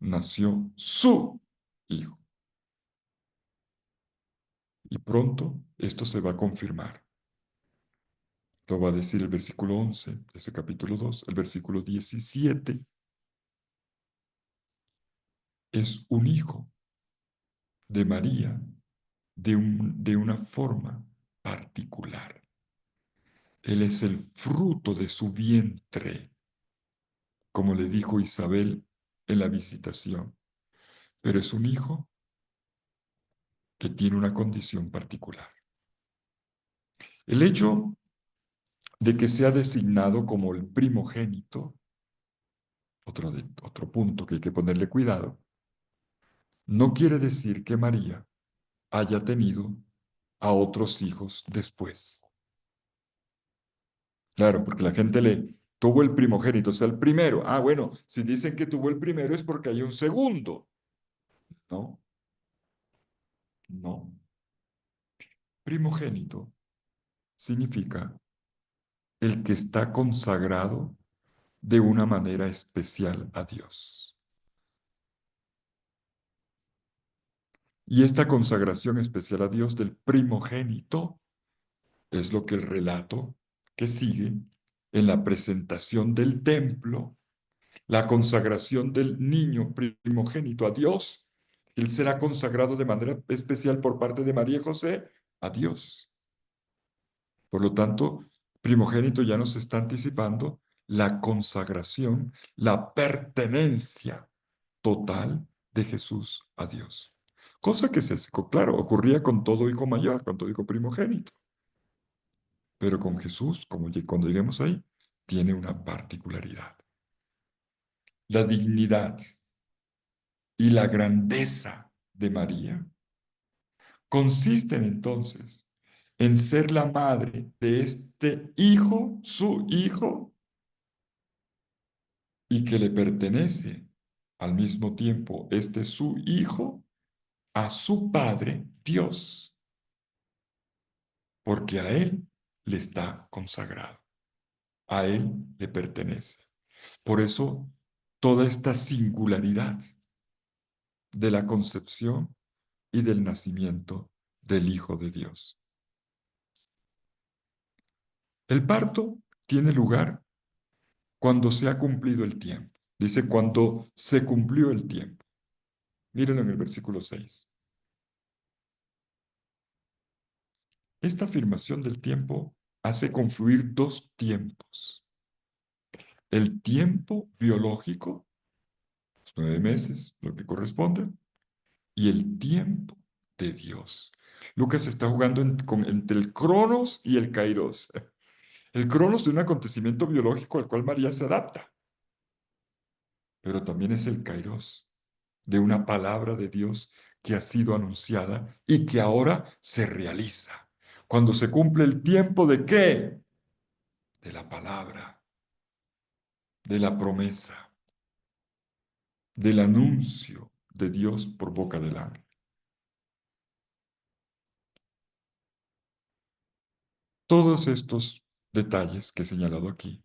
nació su hijo. Y pronto esto se va a confirmar. Lo va a decir el versículo 11 de ese capítulo 2, el versículo 17. Es un hijo de María de una forma particular. Él es el fruto de su vientre, como le dijo Isabel en la visitación, pero es un hijo que tiene una condición particular. El hecho de que sea designado como el primogénito, otro punto que hay que ponerle cuidado, no quiere decir que María haya tenido a otros hijos después. Claro, porque la gente le tuvo el primogénito, o sea, el primero. Ah, bueno, si dicen que tuvo el primero es porque hay un segundo. No, no. Primogénito significa el que está consagrado de una manera especial a Dios. Y esta consagración especial a Dios del primogénito es lo que el relato que sigue en la presentación del templo, la consagración del niño primogénito a Dios, él será consagrado de manera especial por parte de María y José a Dios. Por lo tanto, primogénito ya nos está anticipando la consagración, la pertenencia total de Jesús a Dios. Cosa que, claro, ocurría con todo hijo mayor, con todo hijo primogénito. Pero con Jesús, cuando lleguemos ahí, tiene una particularidad. La dignidad y la grandeza de María consisten entonces en ser la madre de este hijo, su hijo, y que le pertenece al mismo tiempo este su hijo a su padre Dios, porque a él le está consagrado, a él le pertenece. Por eso, toda esta singularidad de la concepción y del nacimiento del Hijo de Dios. El parto tiene lugar cuando se ha cumplido el tiempo. Dice cuando se cumplió el tiempo. Mírenlo en el versículo 6. Esta afirmación del tiempo hace confluir dos tiempos. El tiempo biológico, 9 meses, lo que corresponde, y el tiempo de Dios. Lucas está jugando entre el cronos y el kairos. El cronos de un acontecimiento biológico al cual María se adapta, pero también es el kairos de una palabra de Dios que ha sido anunciada y que ahora se realiza. Cuando se cumple el tiempo de qué? De la palabra, de la promesa, del anuncio de Dios por boca del ángel. Todos estos detalles que he señalado aquí,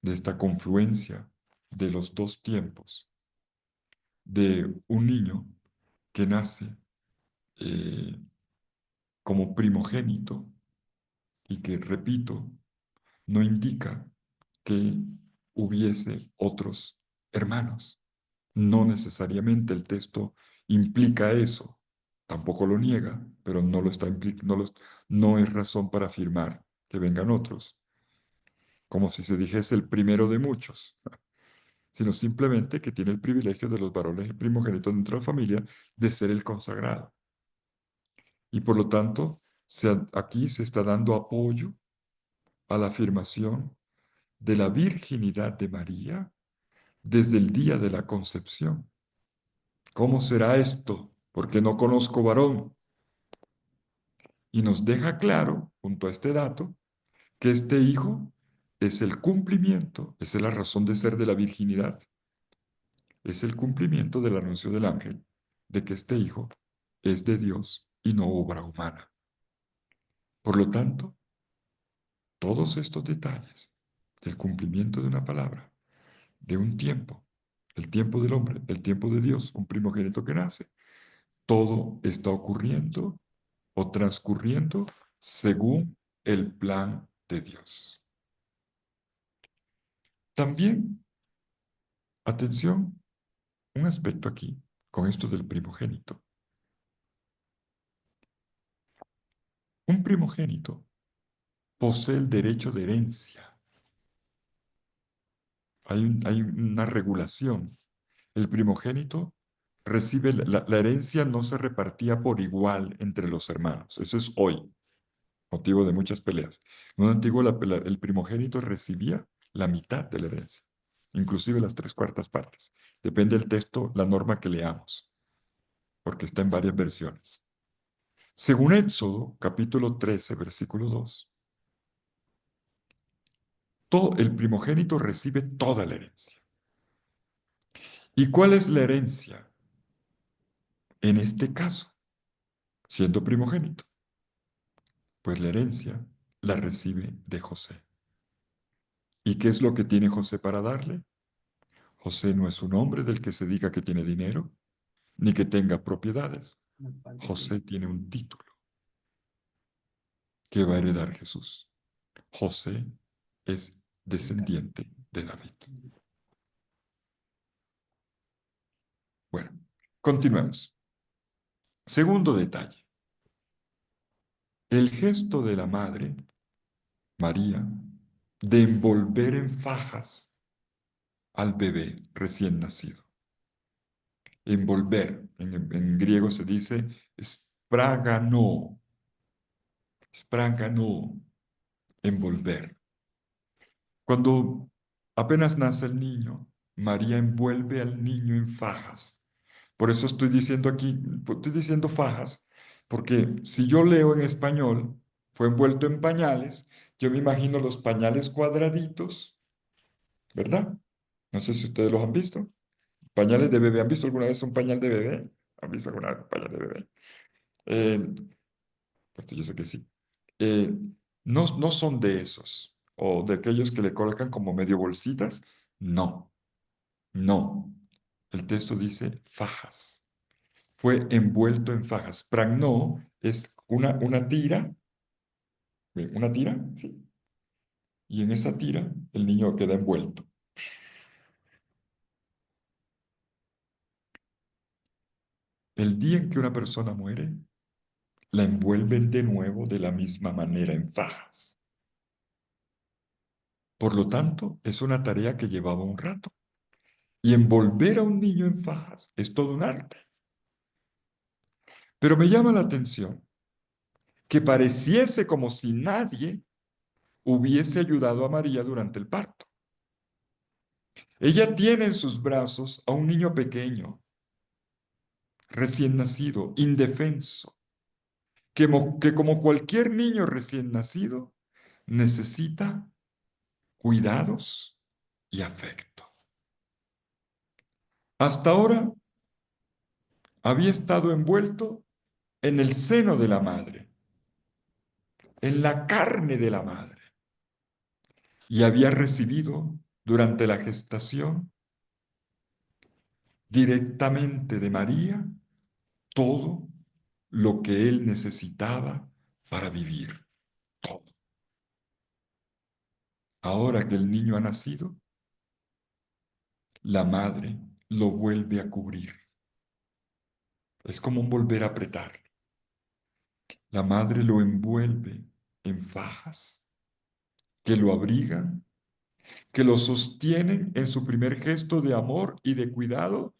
de esta confluencia de los dos tiempos, de un niño que nace eh, como primogénito y que, repito, no indica que hubiese otros hermanos. No necesariamente el texto implica eso, tampoco lo niega, pero no lo está no es razón para afirmar que vengan otros, como si se dijese el primero de muchos, sino simplemente que tiene el privilegio de los varones primogénitos dentro de la familia de ser el consagrado. Y por lo tanto, aquí se está dando apoyo a la afirmación de la virginidad de María desde el día de la concepción. ¿Cómo será esto? Porque no conozco varón. Y nos deja claro, junto a este dato, que este hijo es el cumplimiento, esa es la razón de ser de la virginidad, es el cumplimiento del anuncio del ángel de que este hijo es de Dios y no obra humana. Por lo tanto, Todos estos detalles del cumplimiento de una palabra, de un tiempo, el tiempo del hombre, el tiempo de Dios, un primogénito que nace, todo está ocurriendo o transcurriendo según el plan de Dios. También, atención, un aspecto aquí, con esto del primogénito. Un primogénito posee el derecho de herencia. Hay una regulación. El primogénito recibe, la herencia no se repartía por igual entre los hermanos. Eso es hoy, motivo de muchas peleas. En un antiguo, el primogénito recibía la mitad de la herencia, inclusive las 3/4 partes. Depende del texto, la norma que leamos, porque está en varias versiones. Según Éxodo, capítulo 13, versículo 2, todo, el primogénito recibe toda la herencia. ¿Y cuál es la herencia? En este caso, siendo primogénito, pues la herencia la recibe de José. ¿Y qué es lo que tiene José para darle? José no es un hombre del que se diga que tiene dinero, ni que tenga propiedades. José tiene un título que va a heredar Jesús. José es descendiente de David. Bueno, continuemos. Segundo detalle. El gesto de la madre, María, de envolver en fajas al bebé recién nacido. Envolver, en griego se dice spragano, spragano, envolver. Cuando apenas nace el niño, María envuelve al niño en fajas. Por eso estoy diciendo aquí, estoy diciendo fajas, porque si yo leo en español, fue envuelto en pañales, yo me imagino los pañales cuadraditos, ¿verdad? No sé si ustedes los han visto. Pañales de bebé. ¿Han visto alguna vez un pañal de bebé? ¿Han visto alguna vez un pañal de bebé? Eh, pues yo sé que sí. Eh, no son de esos, o de aquellos que le colocan como medio bolsitas. No, no. El texto dice fajas. Fue envuelto en fajas. Pragnó es una tira, sí. Y en esa tira el niño queda envuelto. El día en que una persona muere, la envuelven de nuevo de la misma manera en fajas. Por lo tanto, es una tarea que llevaba un rato. Y envolver a un niño en fajas es todo un arte. Pero me llama la atención que pareciese como si nadie hubiese ayudado a María durante el parto. Ella tiene en sus brazos a un niño pequeño, recién nacido, indefenso, que como cualquier niño recién nacido, necesita cuidados y afecto. Hasta ahora había estado envuelto en el seno de la madre, en la carne de la madre, y había recibido durante la gestación directamente de María todo lo que él necesitaba para vivir. Todo. Ahora que el niño ha nacido, la madre lo vuelve a cubrir. Es como un volver a apretar. La madre lo envuelve en fajas que lo abrigan, que lo sostienen en su primer gesto de amor y de cuidado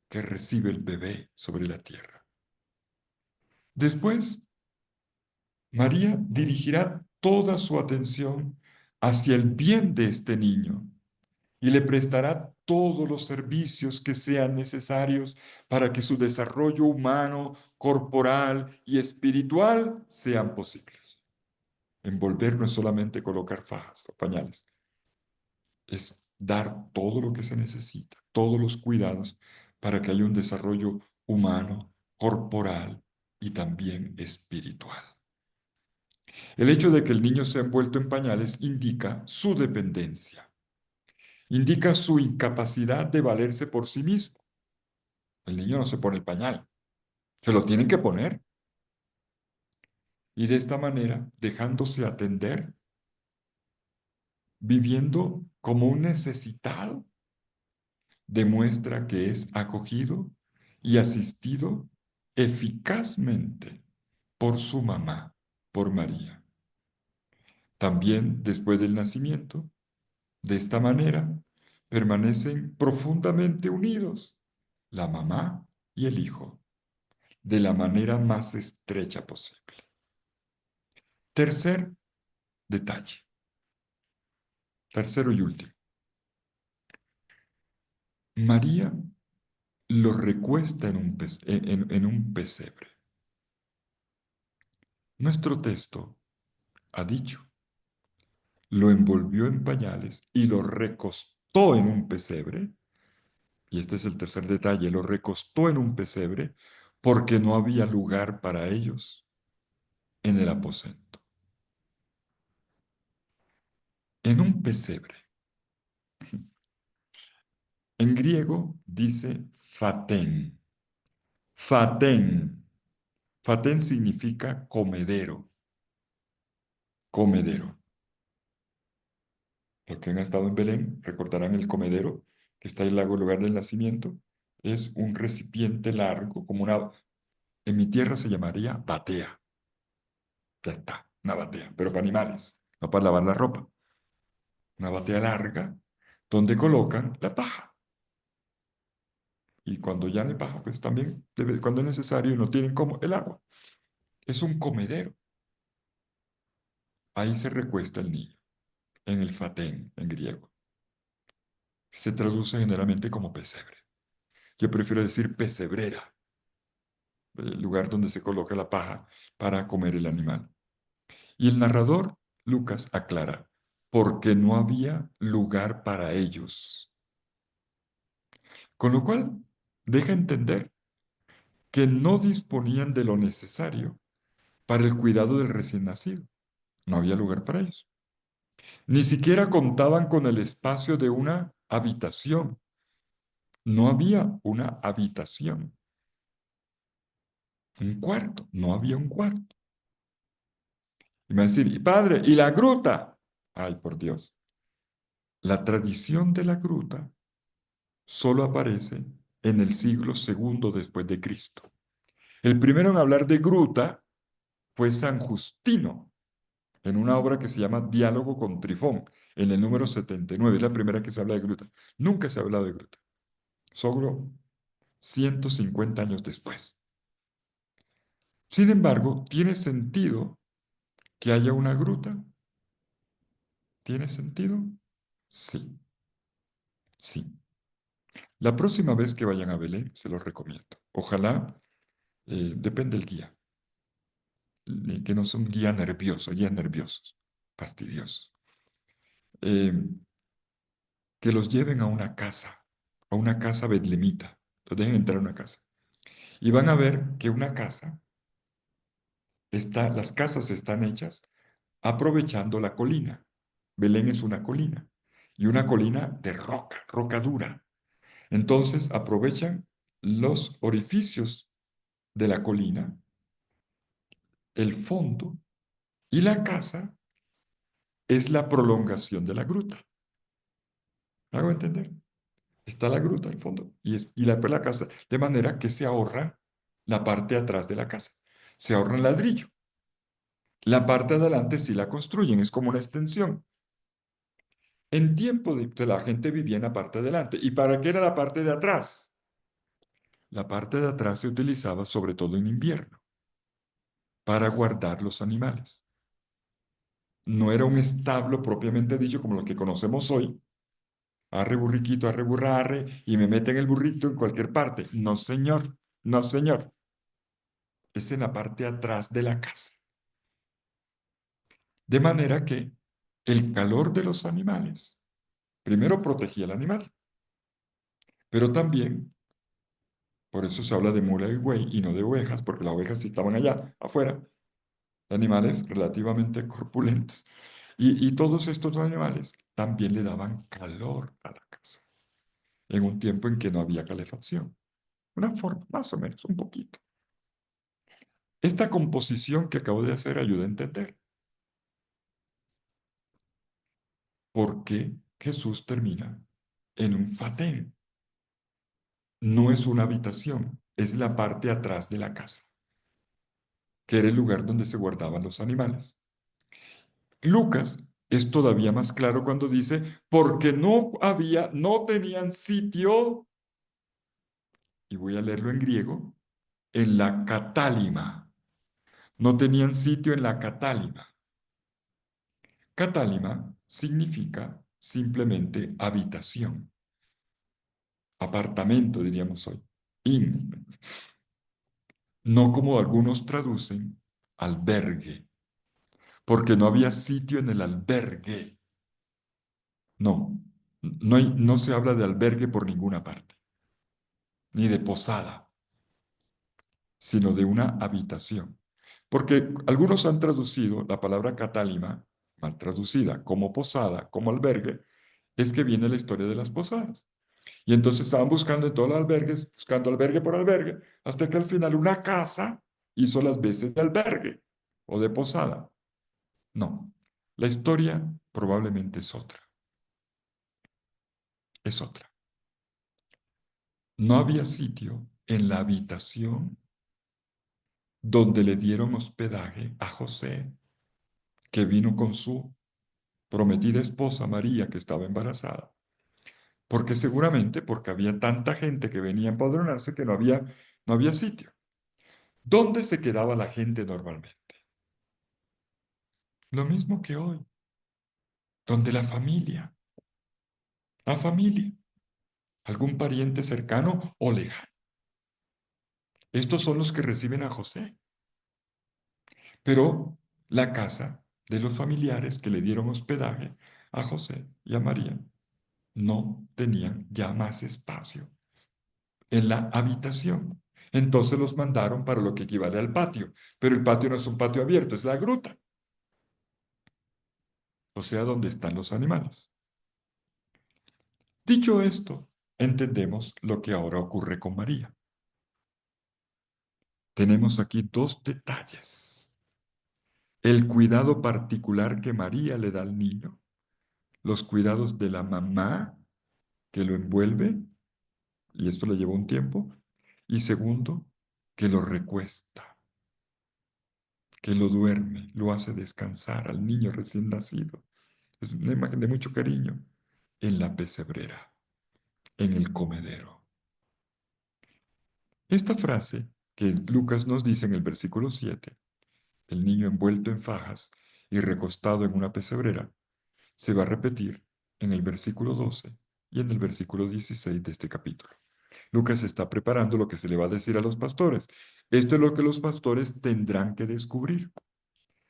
que recibe el bebé sobre la tierra. Después, María dirigirá toda su atención hacia el bien de este niño y le prestará todos los servicios que sean necesarios para que su desarrollo humano, corporal y espiritual sean posibles. Envolver no es solamente colocar fajas o pañales, es dar todo lo que se necesita, todos los cuidados para que haya un desarrollo humano, corporal y también espiritual. El hecho de que el niño sea envuelto en pañales indica su dependencia, indica su incapacidad de valerse por sí mismo. El niño no se pone el pañal, se lo tienen que poner. Y de esta manera, dejándose atender, viviendo como un necesitado, demuestra que es acogido y asistido eficazmente por su mamá, por María. También después del nacimiento, de esta manera, permanecen profundamente unidos la mamá y el hijo, de la manera más estrecha posible. Tercer detalle, tercero y último. María lo recuesta en un pesebre. Nuestro texto ha dicho, lo envolvió en pañales y lo recostó en un pesebre. Y este es el tercer detalle, lo recostó en un pesebre porque no había lugar para ellos en el aposento. En un pesebre. En griego dice fatén. Fatén. Fatén significa comedero. Comedero. Los que han estado en Belén recordarán el comedero que está en el lugar del nacimiento. Es un recipiente largo, como una, en mi tierra se llamaría batea. Ya está, una batea, pero para animales, no para lavar la ropa. Una batea larga donde colocan la paja. Y cuando ya no hay paja, pues también, cuando es necesario, no tienen como el agua. Es un comedero. Ahí se recuesta el niño, en el fatén, en griego. Se traduce generalmente como pesebre. Yo prefiero decir pesebrera, el lugar donde se coloca la paja para comer el animal. Y el narrador, Lucas, aclara, porque no había lugar para ellos. Con lo cual, deja entender que no disponían de lo necesario para el cuidado del recién nacido. No había lugar para ellos. Ni siquiera contaban con el espacio de una habitación. No había una habitación. Un cuarto. No había un cuarto. Y me va a decir, padre, ¿y la gruta? Ay, por Dios. La tradición de la gruta solo aparece en el siglo segundo después de Cristo. El primero en hablar de gruta fue San Justino, en una obra que se llama Diálogo con Trifón, en el número 79. Es la primera que se habla de gruta. Nunca se ha hablado de gruta. Solo 150 años después. Sin embargo, ¿tiene sentido que haya una gruta? ¿Tiene sentido? Sí, sí. La próxima vez que vayan a Belén, se los recomiendo. Ojalá, depende del guía, que no sea un guía nervioso, guías nerviosos, fastidiosos. Eh, que los lleven a una casa betlemita, los dejen entrar a una casa. Y van a ver que una casa las casas están hechas aprovechando la colina. Belén es una colina y una colina de roca, roca dura. Entonces aprovechan los orificios de la colina, el fondo, y la casa es la prolongación de la gruta. ¿Me hago entender? Está la gruta al fondo la casa, de manera que se ahorra la parte de atrás de la casa. Se ahorra el ladrillo. La parte de adelante sí la construyen, es como una extensión. En tiempo de la gente vivía en la parte de adelante. ¿Y para qué era la parte de atrás? La parte de atrás se utilizaba sobre todo en invierno para guardar los animales. No era un establo propiamente dicho como lo que conocemos hoy. Arre burriquito, arre burra, arre, y me meten el burrito en cualquier parte. No, señor. No, señor. Es en la parte de atrás de la casa. De manera que el calor de los animales, primero protegía al animal, pero también, por eso se habla de mula y buey y no de ovejas, porque las ovejas sí estaban allá, afuera, animales relativamente corpulentos. Y todos estos animales también le daban calor a la casa, en un tiempo en que no había calefacción. Una forma, más o menos, un poquito. Esta composición que acabo de hacer ayuda a entender por qué Jesús termina en un fatén. No es una habitación, es la parte atrás de la casa, que era el lugar donde se guardaban los animales. Lucas es todavía más claro cuando dice, porque no tenían sitio, y voy a leerlo en griego, en la catálima. No tenían sitio en la catálima. Catálima significa simplemente habitación, apartamento, diríamos hoy. In, no como algunos traducen, albergue, porque no había sitio en el albergue. No, no se habla de albergue por ninguna parte, ni de posada, sino de una habitación. Porque algunos han traducido la palabra catálima, mal traducida, como posada, como albergue, es que viene la historia de las posadas. Y entonces estaban buscando en todos los albergues, buscando albergue por albergue, hasta que al final una casa hizo las veces de albergue o de posada. No, la historia probablemente es otra, es otra. No había sitio en la habitación donde le dieron hospedaje a José, que vino con su prometida esposa María, que estaba embarazada, porque seguramente porque había tanta gente que venía a empadronarse que no había sitio. ¿Dónde se quedaba la gente normalmente? Lo mismo que hoy, donde la familia, algún pariente cercano o lejano. Estos son los que reciben a José. Pero la casa de los familiares que le dieron hospedaje a José y a María no tenían ya más espacio en la habitación. Entonces los mandaron para lo que equivale al patio, pero el patio no es un patio abierto, es la gruta, o sea, donde están los animales. Dicho esto, entendemos lo que ahora ocurre con María. Tenemos aquí dos detalles. El cuidado particular que María le da al niño, los cuidados de la mamá que lo envuelve, y esto le lleva un tiempo, y segundo, que lo recuesta, que lo duerme, lo hace descansar al niño recién nacido. Es una imagen de mucho cariño en la pesebrera, en el comedero. Esta frase que Lucas nos dice en el versículo 7, el niño envuelto en fajas y recostado en una pesebrera, se va a repetir en el versículo 12 y en el versículo 16 de este capítulo. Lucas está preparando lo que se le va a decir a los pastores. Esto es lo que los pastores tendrán que descubrir.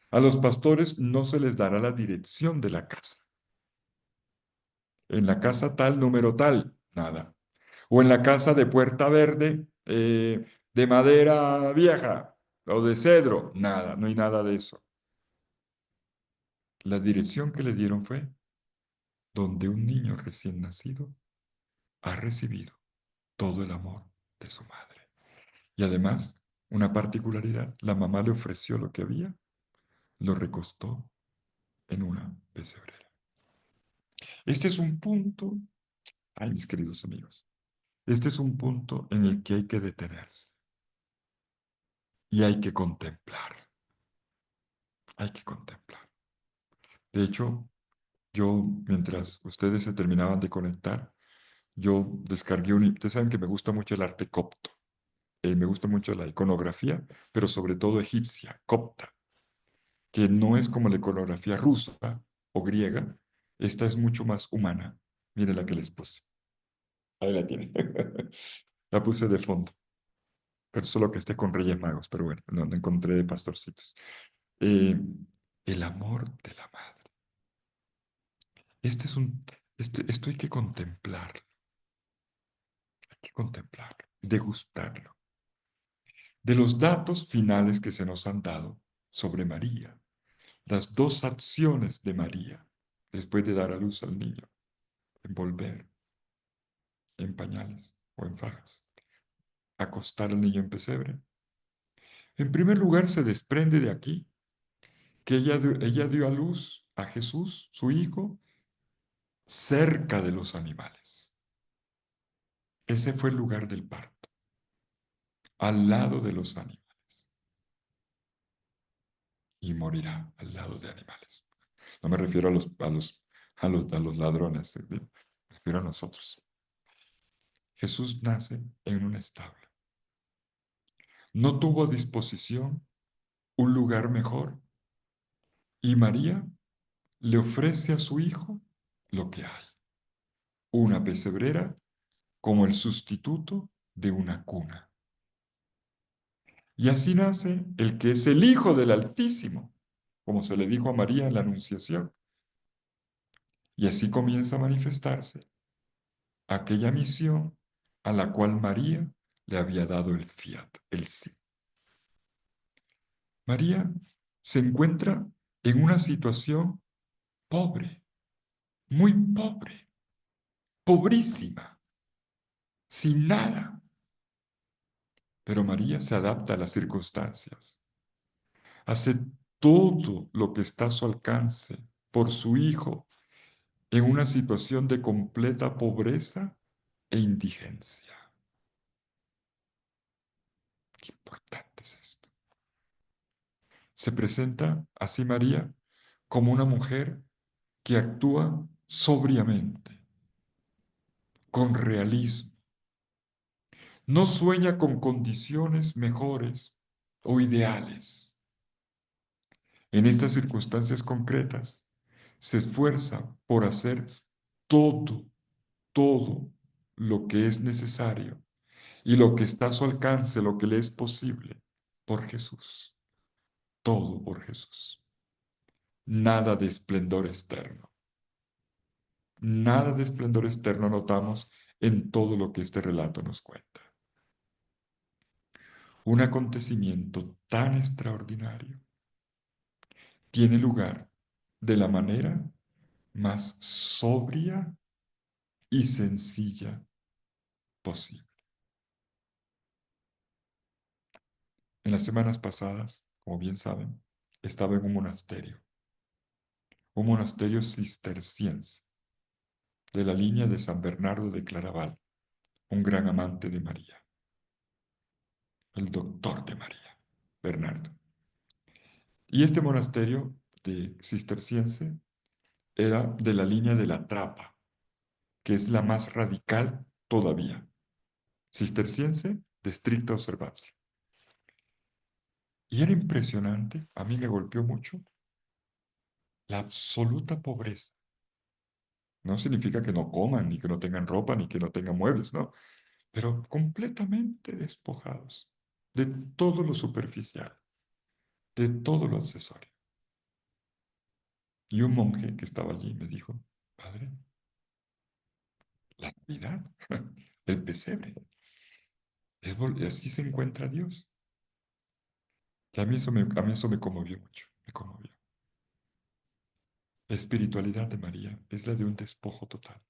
A los pastores no se les dará la dirección de la casa. En la casa tal, número tal, nada. O en la casa de puerta verde, de madera vieja o de cedro, nada, no hay nada de eso. La dirección que le dieron fue donde un niño recién nacido ha recibido todo el amor de su madre. Y además, una particularidad, la mamá le ofreció lo que había, lo recostó en una pesebrera. Este es un punto, ay, mis queridos amigos, este es un punto en el que hay que detenerse y hay que contemplar, hay que contemplar. De hecho, yo, mientras ustedes se terminaban de conectar, yo descargué ustedes saben que me gusta mucho el arte copto, me gusta mucho la iconografía, pero sobre todo egipcia, copta, que no es como la iconografía rusa o griega, esta es mucho más humana. Mire la que les puse. Ahí la tiene. La puse de fondo, pero solo que esté con Reyes Magos, pero bueno, no encontré de pastorcitos. Eh, el amor de la madre. Este es un, esto hay que contemplarlo, degustarlo. De los datos finales que se nos han dado sobre María, las dos acciones de María después de dar a luz al niño, envolver en pañales o en fajas, acostar al niño en pesebre. En primer lugar, se desprende de aquí que ella dio a luz a Jesús, su hijo, cerca de los animales. Ese fue el lugar del parto, al lado de los animales. Y morirá al lado de animales. No me refiero a los ladrones, me refiero a nosotros. Jesús nace en un establo. No tuvo a disposición un lugar mejor y María le ofrece a su hijo lo que hay, una pesebrera como el sustituto de una cuna. Y así nace el que es el Hijo del Altísimo, como se le dijo a María en la Anunciación. Y así comienza a manifestarse aquella misión a la cual María le había dado el fiat, el sí. María se encuentra en una situación pobre, muy pobre, pobrísima, sin nada. Pero María se adapta a las circunstancias, hace todo lo que está a su alcance por su hijo en una situación de completa pobreza e indigencia. Qué importante es esto. Se presenta así María como una mujer que actúa sobriamente, con realismo. No sueña con condiciones mejores o ideales. En estas circunstancias concretas, se esfuerza por hacer todo, todo lo que es necesario y lo que está a su alcance, lo que le es posible, por Jesús. Todo por Jesús. Nada de esplendor externo. Nada de esplendor externo notamos en todo lo que este relato nos cuenta. Un acontecimiento tan extraordinario tiene lugar de la manera más sobria y sencilla posible. En las semanas pasadas, como bien saben, estaba en un monasterio cisterciense de la línea de San Bernardo de Claraval, un gran amante de María, el doctor de María, Bernardo. Y este monasterio de cisterciense era de la línea de la Trapa, que es la más radical todavía. Cisterciense de estricta observancia. Y era impresionante, a mí me golpeó mucho, la absoluta pobreza. No significa que no coman, ni que no tengan ropa, ni que no tengan muebles, no, pero completamente despojados de todo lo superficial, de todo lo accesorio. Y un monje que estaba allí me dijo, padre, la Navidad, el pesebre, así se encuentra Dios. Y a mí eso me conmovió mucho, me conmovió. La espiritualidad de María es la de un despojo total.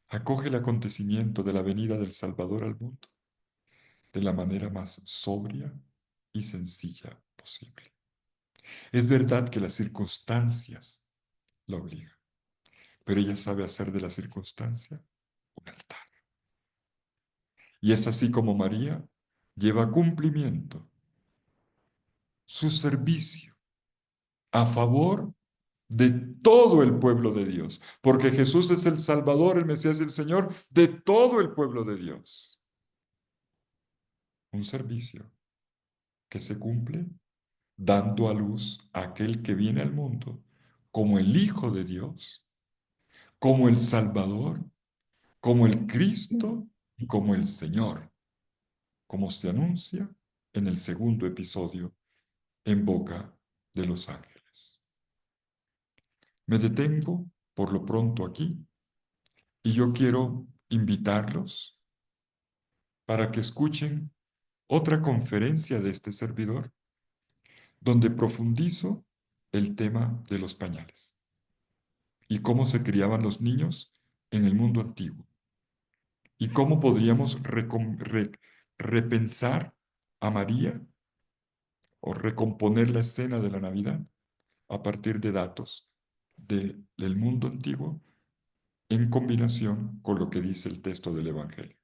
Acoge el acontecimiento de la venida del Salvador al mundo de la manera más sobria y sencilla posible. Es verdad que las circunstancias la obligan, pero ella sabe hacer de la circunstancia un altar. Y es así como María lleva a cumplimiento su servicio a favor de todo el pueblo de Dios, porque Jesús es el Salvador, el Mesías y el Señor de todo el pueblo de Dios. Un servicio que se cumple dando a luz a aquel que viene al mundo como el Hijo de Dios, como el Salvador, como el Cristo y como el Señor, como se anuncia en el segundo episodio en boca de los ángeles. Me detengo por lo pronto aquí y yo quiero invitarlos para que escuchen otra conferencia de este servidor donde profundizo el tema de los pañales y cómo se criaban los niños en el mundo antiguo y cómo podríamos repensar a María o recomponer la escena de la Navidad a partir de datos del mundo antiguo en combinación con lo que dice el texto del Evangelio.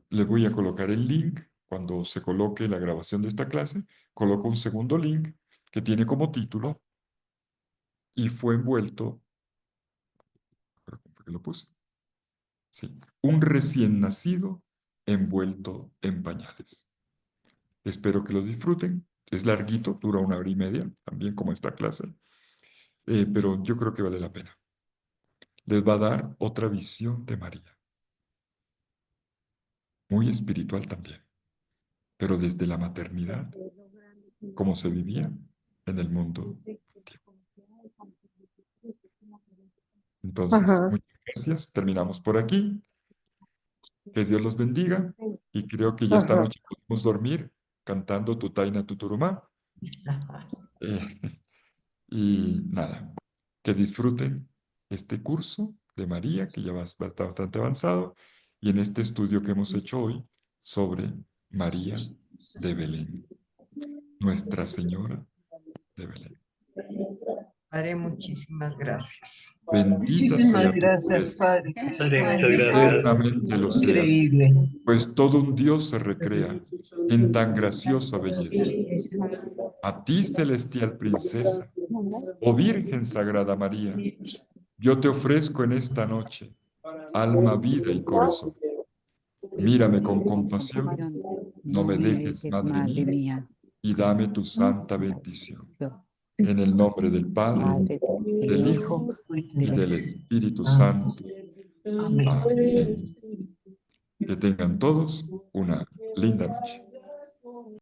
Les voy a colocar el link cuando se coloque la grabación de esta clase. Coloco un segundo link que tiene como título y fue envuelto, ¿cómo fue que lo puse? Sí, un recién nacido envuelto en pañales. Espero que lo disfruten. Es larguito, dura 1 hora y media, también como esta clase, pero yo creo que vale la pena. Les va a dar otra visión de María, muy espiritual también, pero desde la maternidad, como se vivía en el mundo antiguo. Entonces, Ajá. muchas gracias. Terminamos por aquí. Que Dios los bendiga. Y creo que ya esta Ajá. noche podemos dormir cantando Tutaina Tuturumá. Eh, y nada, que disfruten este curso de María, que ya va a estar bastante avanzado, y en este estudio que hemos hecho hoy sobre María de Belén, Nuestra Señora de Belén. Padre, muchísimas gracias. Bendita Muchísimas sea tu gracias, pureza, Padre. Padre, muchas y gracias. eternamente lo seas, Increíble. pues todo un Dios se recrea en tan graciosa belleza. A ti, celestial princesa, oh Virgen Sagrada María, yo te ofrezco en esta noche alma, vida y corazón. Mírame con compasión, no me dejes, Madre mía, y dame tu santa bendición. En el nombre del Padre, Padre, del del Hijo Hijo, y del del Espíritu Santo. Amén. Amén. Que tengan todos una linda noche.